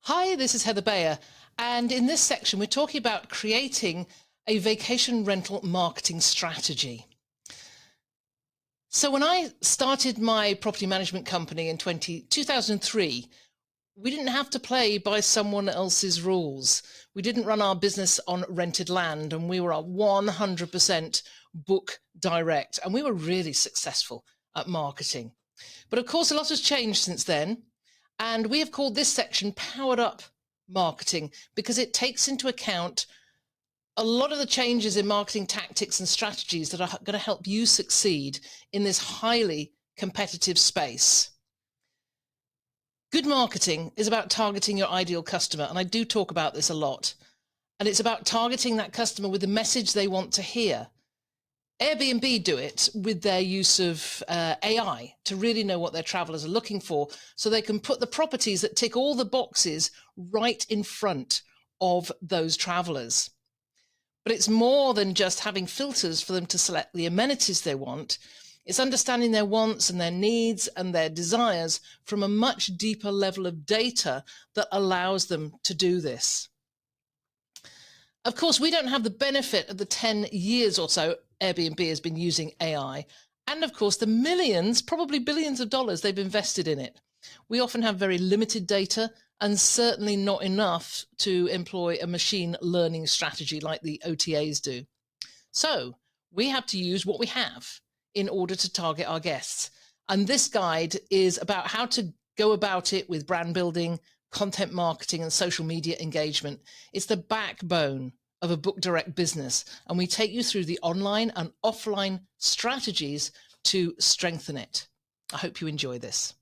Hi, this is Heather Bayer, and in this section we're talking about creating a vacation rental marketing strategy. So when I started my property management company in 2003, we didn't have to play by someone else's rules. We didn't run our business on rented land, and we were a 100% book direct, and we were really successful at marketing. But of course, a lot has changed since then. And we have called this section Powered Up Marketing because it takes into account a lot of the changes in marketing tactics and strategies that are going to help you succeed in this highly competitive space. Good marketing is about targeting your ideal customer, and I do talk about this a lot. And it's about targeting that customer with the message they want to hear. Airbnb do it with their use of AI to really know what their travelers are looking for, so they can put the properties that tick all the boxes right in front of those travelers. But it's more than just having filters for them to select the amenities they want. It's understanding their wants and their needs and their desires from a much deeper level of data that allows them to do this. Of course, we don't have the benefit of the 10 years or so Airbnb has been using AI, and of course the millions, probably billions of dollars they've invested in it. We often have very limited data and certainly not enough to employ a machine learning strategy like the OTAs do. So we have to use what we have in order to target our guests. And this guide is about how to go about it with brand building, content marketing, and social media engagement. It's the backbone of a book direct business, and we take you through the online and offline strategies to strengthen it. I hope you enjoy this.